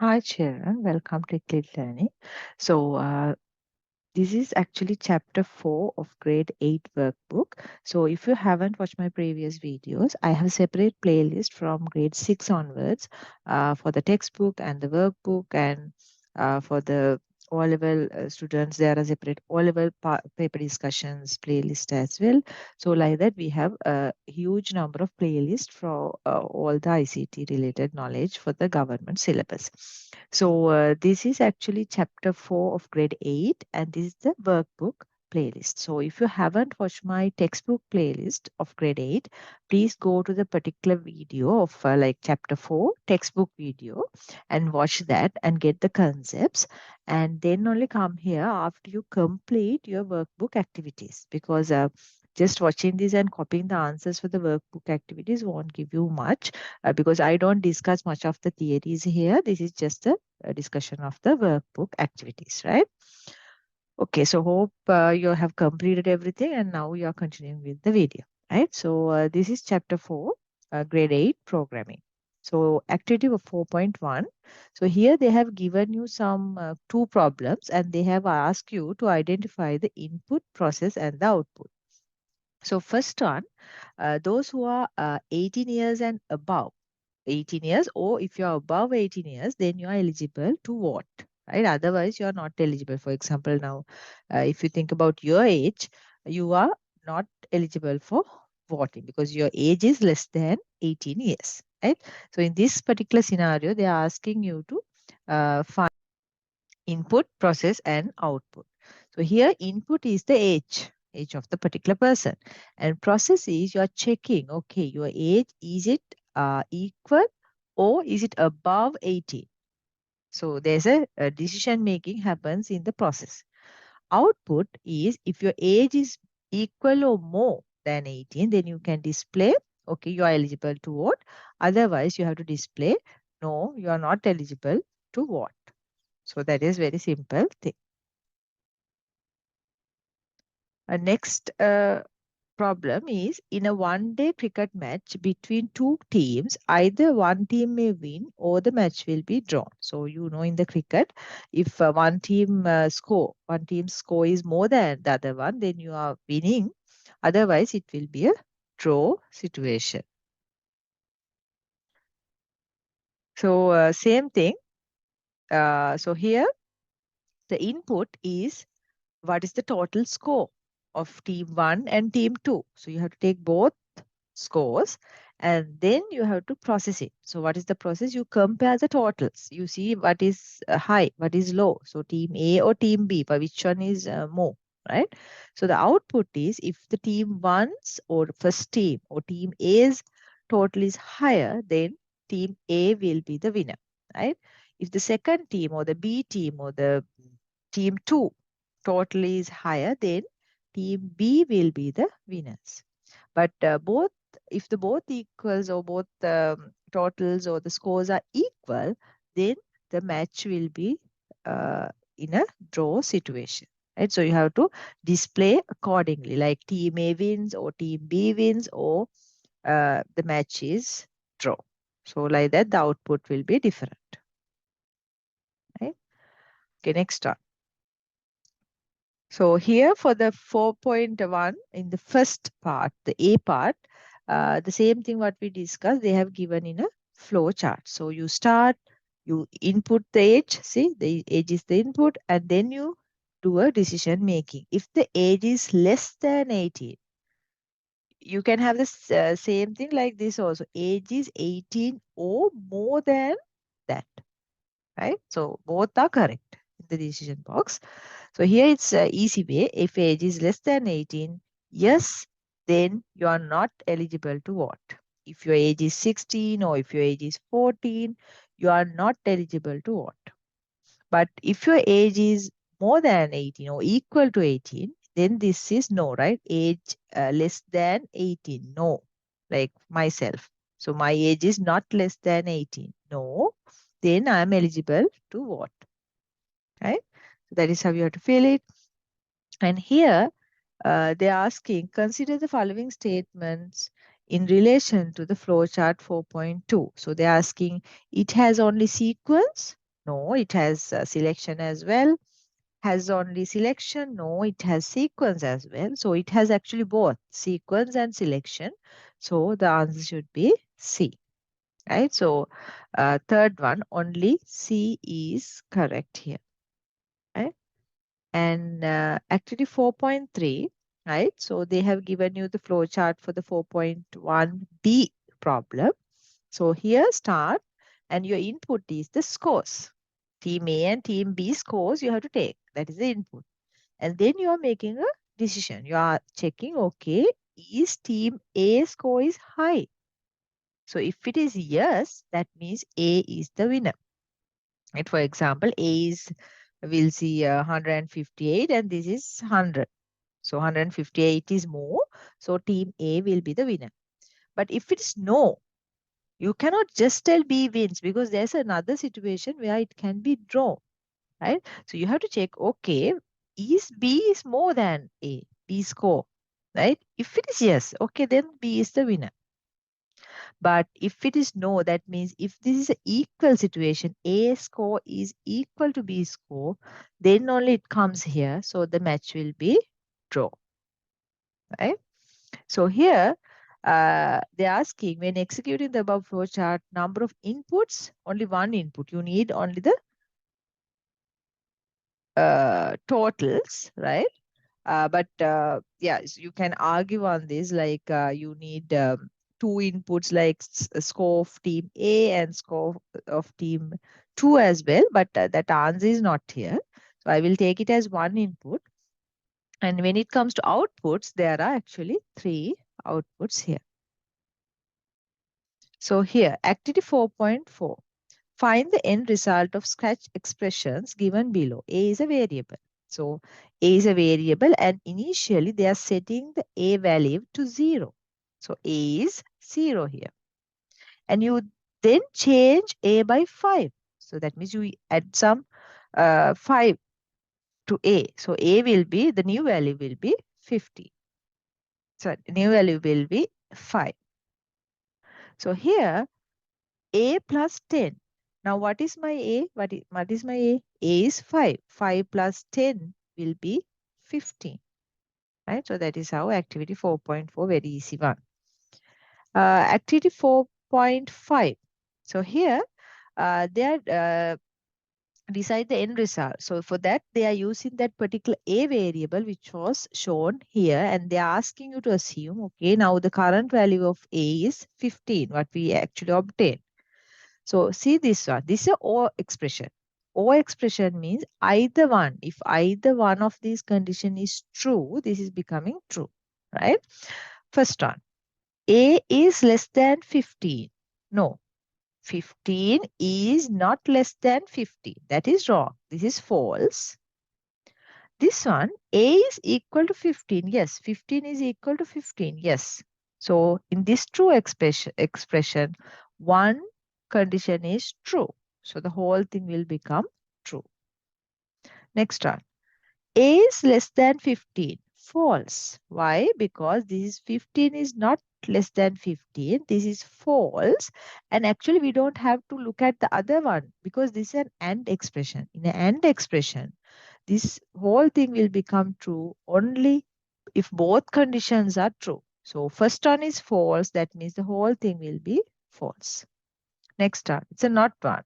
Hi, children. Welcome to Eclid Learning. This is actually chapter 4 of grade 8 workbook. So, if you haven't watched my previous videos, I have a separate playlist from grade 6 onwards for the textbook and the workbook, and for the O-level students, there are separate O-level paper discussions playlist as well. So, like that, we have a huge number of playlists for all the ICT related knowledge for the government syllabus. This is actually chapter 4 of grade 8, and this is the workbook playlist. So if you haven't watched my textbook playlist of grade 8, please go to the particular video of like chapter 4 textbook video and watch that and get the concepts, and then only come here after you complete your workbook activities, because just watching this and copying the answers for the workbook activities won't give you much, because I don't discuss much of the theories here. This is just a discussion of the workbook activities, right? Okay, so hope you have completed everything and now you are continuing with the video, right? This is chapter 4, grade 8 programming. So activity of 4.1. So here they have given you some two problems and they have asked you to identify the input, process and the output. So first one, those who are 18 years and above, 18 years, or if you are above 18 years, then you are eligible to vote, right? Otherwise, you are not eligible. For example, now, if you think about your age, you are not eligible for voting because your age is less than 18 years, right? So in this particular scenario, they are asking you to find input, process, and output. So here input is the age of the particular person, and process is you are checking, okay, your age, is it equal or is it above 18? So there's a decision making happens in the process. Output is if your age is equal or more than 18, then you can display, okay, you are eligible to vote. Otherwise, you have to display, no, you are not eligible to vote. So that is very simple thing. Next problem is in a one-day cricket match between two teams, either one team may win or the match will be drawn. So you know in the cricket, if one team's score is more than the other one, then you are winning. Otherwise, it will be a draw situation. So same thing. So here the input is what is the total score of team 1 and team 2. So you have to take both scores and then you have to process it. So what is the process? You compare the totals. You see what is high, what is low. So team A or team B, but which one is more, right? So the output is if the team 1's or first team or team A's total is higher, then team A will be the winner, right? If the second team or the B team or the team 2 total is higher, then team B will be the winners. But if the both equals or both totals or the scores are equal, then the match will be in a draw situation. Right? So you have to display accordingly, like team A wins or team B wins or the match is draw. So like that, the output will be different. Right? Okay, next one. So here for the 4.1 in the first part, the A part, the same thing what we discussed, they have given in a flow chart. So you start, you input the age, see the age is the input, and then you do a decision making. If the age is less than 18, you can have the same thing like this also. Age is 18 or more than that, right? So both are correct in the decision box. So here it's easy way. If age is less than 18, yes, then you are not eligible to vote. If your age is 16 or if your age is 14, you are not eligible to vote. But if your age is more than 18 or equal to 18, then this is no, right? Age less than 18, no, like myself. So my age is not less than 18, no, then I am eligible to vote, right? So that is how you have to fill it. And here they're asking, consider the following statements in relation to the flowchart 4.2. So they're asking, it has only sequence. No, it has selection as well. Has only selection? No, it has sequence as well. So it has actually both sequence and selection. So the answer should be C, right? So third one, only C is correct here, right? And activity 4.3, right? So they have given you the flow chart for the 4.1B problem. So here start, and your input is the scores. Team A and Team B scores you have to take. That is the input. And then you are making a decision. You are checking, okay, is Team A score is high? So if it is yes, that means A is the winner. And for example, A is, we'll see 158 and this is 100. So 158 is more. So Team A will be the winner. But if it's no, you cannot just tell B wins because there's another situation where it can be draw, right? So you have to check, okay, is B is more than A, B score, right? If it is yes, okay, then B is the winner. But if it is no, that means if this is an equal situation, A score is equal to B score, then only it comes here. So the match will be draw, right? So here, they're asking when executing the above flow chart, number of inputs, only one input. You need only the totals, right? Yes, you can argue on this like you need two inputs like score of team A and score of team 2 as well, but that answer is not here. So I will take it as one input. And when it comes to outputs, there are actually three outputs here. So here, activity 4.4. Find the end result of scratch expressions given below. A is a variable. So A is a variable and initially they are setting the A value to 0. So A is 0 here. And you then change A by 5. So that means you add some 5 to A. So A will be, the new value will be 50. So new value will be 5. So here A plus 10. Now, what is my A? What is my A? A is 5. 5 plus 10 will be 15. Right? So that is how activity 4.4, very easy one. Activity 4.5. So here, they are decide the end result. So for that, they are using that particular A variable, which was shown here, and they are asking you to assume, okay, now the current value of A is 15, what we actually obtained. So see this one. This is a or expression. Or expression means either one. If either one of these condition is true, this is becoming true, right? First one, A is less than 15. No, 15 is not less than 50. That is wrong. This is false. This one, A is equal to 15. Yes, 15 is equal to 15. Yes. So in this true expression, one condition is true. So the whole thing will become true. Next one. A is less than 15. False. Why? Because this is 15 is not less than 15. This is false. And actually, we don't have to look at the other one because this is an AND expression. In an AND expression, this whole thing will become true only if both conditions are true. So first one is false. That means the whole thing will be false. Next one. It's a not one.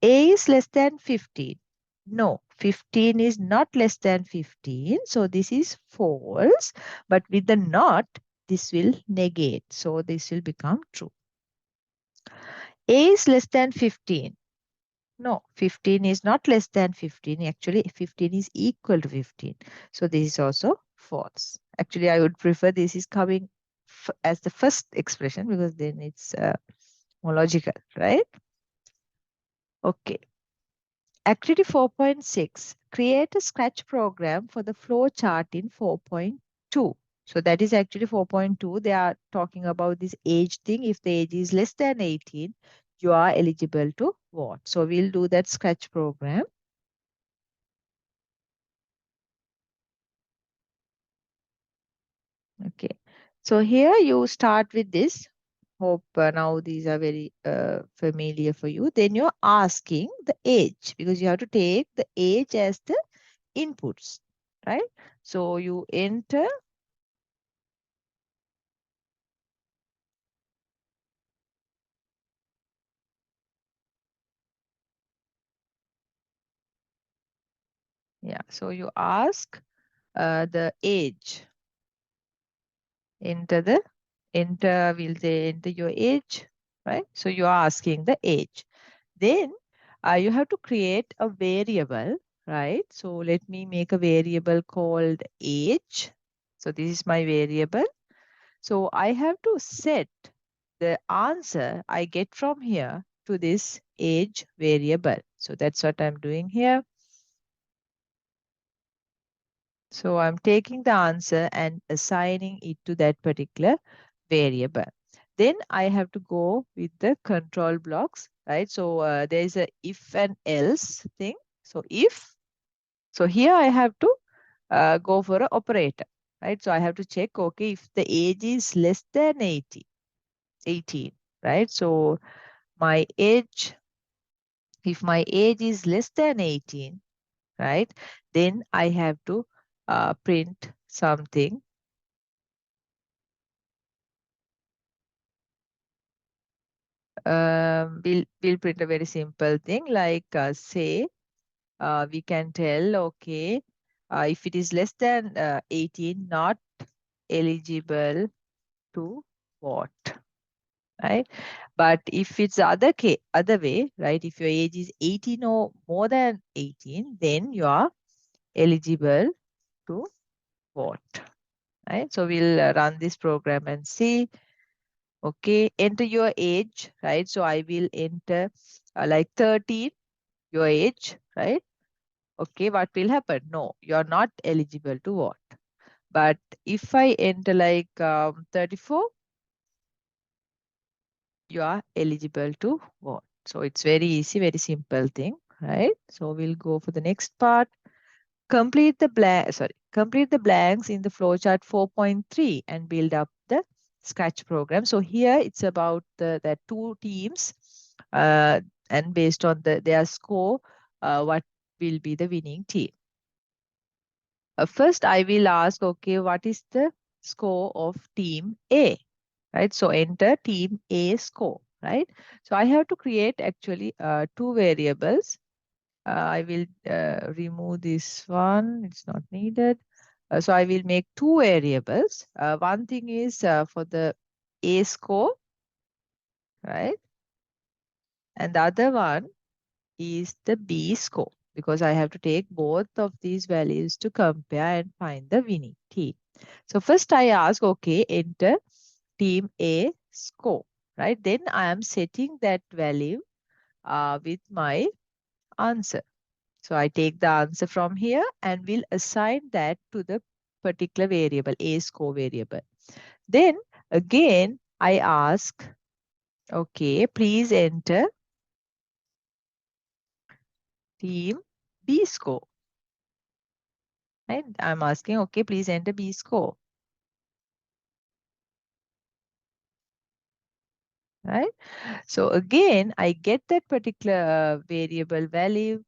A is less than 15. No, 15 is not less than 15. So this is false. But with the not, this will negate. So this will become true. A is less than 15. No, 15 is not less than 15. Actually, 15 is equal to 15. So this is also false. Actually, I would prefer this is coming as the first expression because then it's more logical, right? Okay. Activity 4.6, create a scratch program for the flow chart in 4.2. So that is actually 4.2. They are talking about this age thing. If the age is less than 18, you are eligible to vote. So we'll do that scratch program. Okay. So here you start with this. Hope now these are very familiar for you. Then you're asking the age because you have to take the age as the inputs, right? So you enter, yeah, so you ask the age, we'll say enter your age, right? So you're asking the age. Then you have to create a variable, right? So let me make a variable called age. So this is my variable. So I have to set the answer I get from here to this age variable. So that's what I'm doing here. So I'm taking the answer and assigning it to that particular variable. Then I have to go with the control blocks, right? So there is a if and else thing. So if, so here I have to go for an operator, right? So I have to check, okay, if the age is less than 18, right? So my age, if my age is less than 18, right, then I have to print something. We'll print a very simple thing like say we can tell, okay, if it is less than 18, not eligible to vote, right? But if it's the other way, right? If your age is 18 or more than 18, then you are eligible to vote, right? So we'll run this program and see. Okay, enter your age, right? So I will enter like 13, your age, right? Okay, what will happen? No, you're not eligible to vote. But if I enter like 34, you are eligible to vote. So it's very easy, very simple thing, right? So we'll go for the next part. Complete the blanks in the flowchart 4.3 and build up the Scratch program. So here it's about the two teams, and based on their score, what will be the winning team. First, I will ask, okay, what is the score of team A, right? So enter team A score, right? So I have to create actually two variables. I will remove this one. It's not needed. So I will make two variables. One thing is for the A score, right? And the other one is the B score because I have to take both of these values to compare and find the winning team. So first I ask, okay, enter team A score, right? Then I am setting that value with my answer. So I take the answer from here and will assign that to the particular variable, A score variable. Then again, I ask, okay, please enter team B score. Right? I'm asking, okay, please enter B score. Right? So again, I get that particular variable value.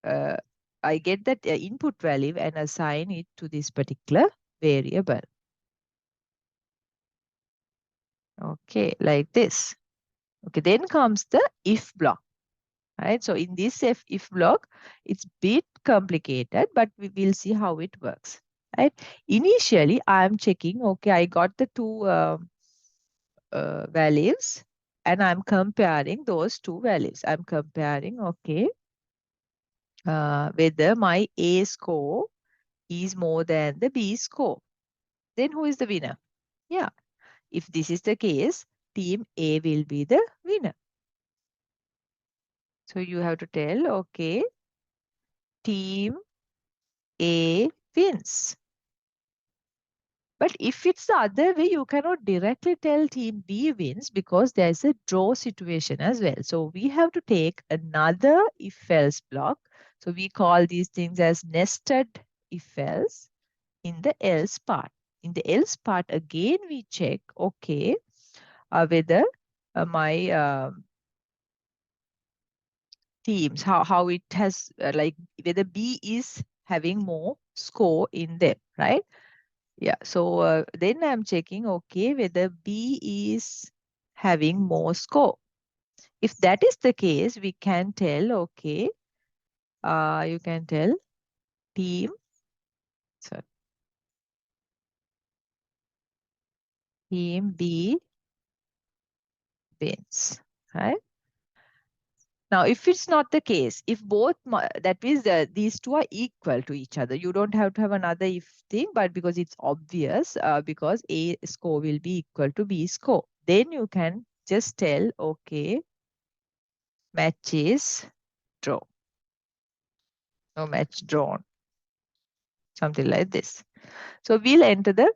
Uh, I get that input value and assign it to this particular variable. Okay, like this. Okay, then comes the if block. Right? So in this if block, it's bit complicated, but we will see how it works. Right? Initially, I am checking, okay, I got the two values and I'm comparing those two values. I'm comparing, okay, whether my A score is more than the B score. Then who is the winner? Yeah, if this is the case, team A will be the winner. So you have to tell, okay, team A wins. But if it's the other way, you cannot directly tell team B wins because there's a draw situation as well. So we have to take another if else block. So we call these things as nested if else in the else part. In the else part, again, we check, okay, whether my teams, how it has, like whether B is having more score in them, right? Yeah, so then I'm checking, okay, whether B is having more score. If that is the case, we can tell, okay, you can tell team, so team B wins, right? Now, if it's not the case, if both, that means that these two are equal to each other. You don't have to have another if thing, but because it's obvious, because A score will be equal to B score, then you can just tell, okay, match is draw. No match drawn, something like this. So we'll enter the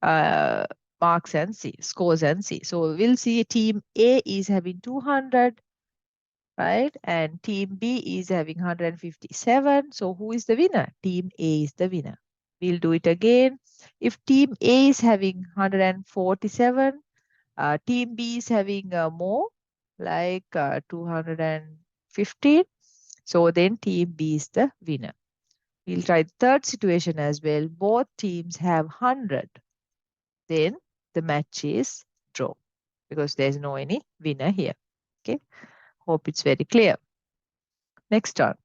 uh, marks and see, scores and see. So we'll see team A is having 200, right? And team B is having 157. So who is the winner? Team A is the winner. We'll do it again. If team A is having 147, team B is having more, like 215. So then team B is the winner. We'll try the third situation as well. Both teams have 100. Then the match is draw because there's no any winner here. Okay. Hope it's very clear. Next one.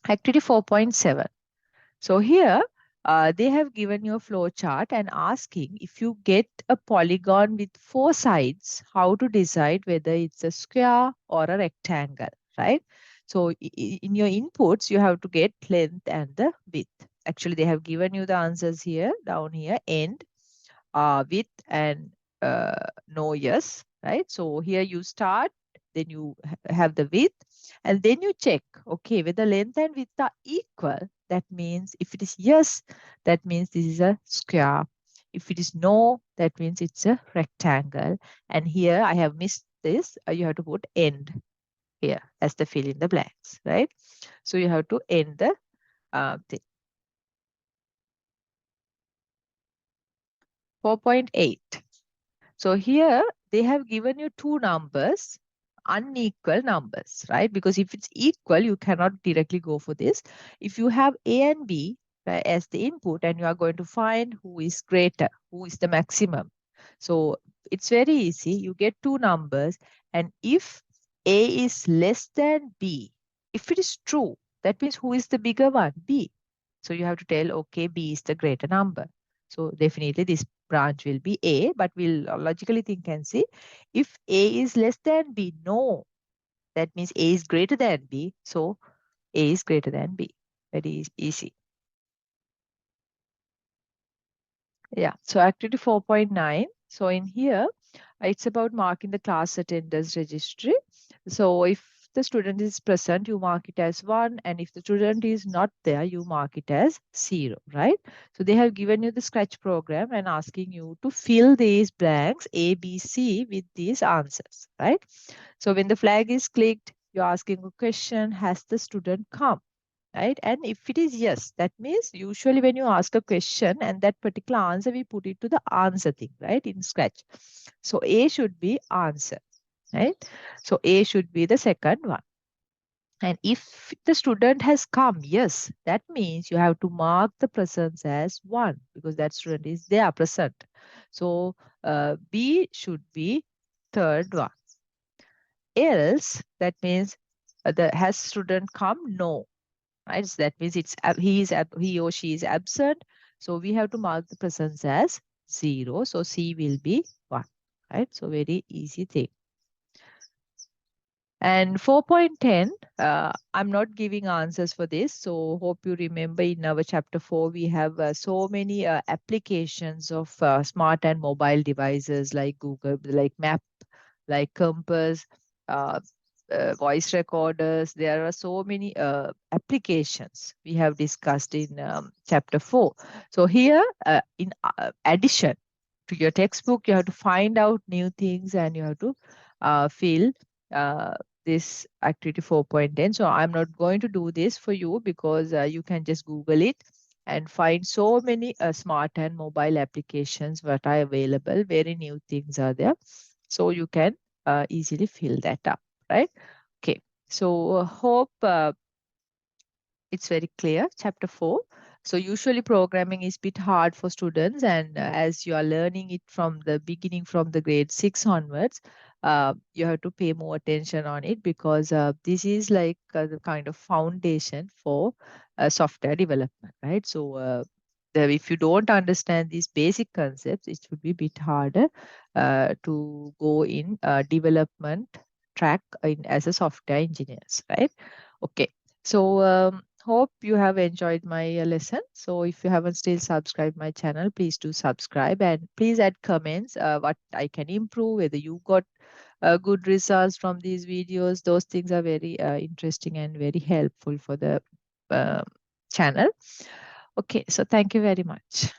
Activity 4.7. So here they have given you a flow chart and asking if you get a polygon with four sides, how to decide whether it's a square or a rectangle, right? So in your inputs, you have to get length and the width. Actually, they have given you the answers here, down here, end, width and no yes, right? So here you start, then you have the width, and then you check, okay, whether length and width are equal. That means if it is yes, that means this is a square. If it is no, that means it's a rectangle. And here I have missed this. You have to put end here as the fill in the blanks, right? So you have to end the thing. 4.8. So here they have given you two numbers, unequal numbers, right? Because if it's equal, you cannot directly go for this. If you have A and B, right, as the input, and you are going to find who is greater, who is the maximum. So it's very easy. You get two numbers, and if A is less than B, if it is true, that means who is the bigger one? B. So you have to tell, okay, B is the greater number. So definitely this branch will be A, but we'll logically think and see if A is less than B, no, that means A is greater than B. So A is greater than B. Very easy. Yeah, so activity 4.9. So in here, it's about marking the class attendance registry. So if the student is present, you mark it as 1. And if the student is not there, you mark it as 0, right? So they have given you the Scratch program and asking you to fill these blanks A, B, C with these answers, right? So when the flag is clicked, you're asking a question, has the student come? Right? And if it is yes, that means usually when you ask a question and that particular answer, we put it to the answer thing, right? In Scratch. So A should be answer, right? So A should be the second one. And if the student has come, yes, that means you have to mark the presence as 1 because that student is there present. So B should be third one. Else, that means the has student come? No, right? So that means he or she is absent. So we have to mark the presence as 0. So C will be 1, right? So very easy thing. And 4.10, I'm not giving answers for this. So hope you remember in our chapter 4, we have so many applications of smart and mobile devices like Google, like Map, like Compass, uh, voice recorders. There are so many applications we have discussed in chapter 4. So here, in addition to your textbook, you have to find out new things and you have to fill uh, this activity 4.10. So I'm not going to do this for you because you can just Google it and find so many smart and mobile applications that are available. Very new things are there. So you can easily fill that up, right? Okay, so hope it's very clear. Chapter 4. So usually programming is a bit hard for students, and as you are learning it from the beginning, from the grade 6 onwards, you have to pay more attention on it, because this is like the kind of foundation for software development, right? So if you don't understand these basic concepts, it would be a bit harder to go in development track as a software engineers, right? Okay. So hope you have enjoyed my lesson. So if you haven't still subscribed my channel, please do subscribe, and please add comments what I can improve, whether you got good results from these videos. Those things are very interesting and very helpful for the uh, channel. Okay, so thank you very much.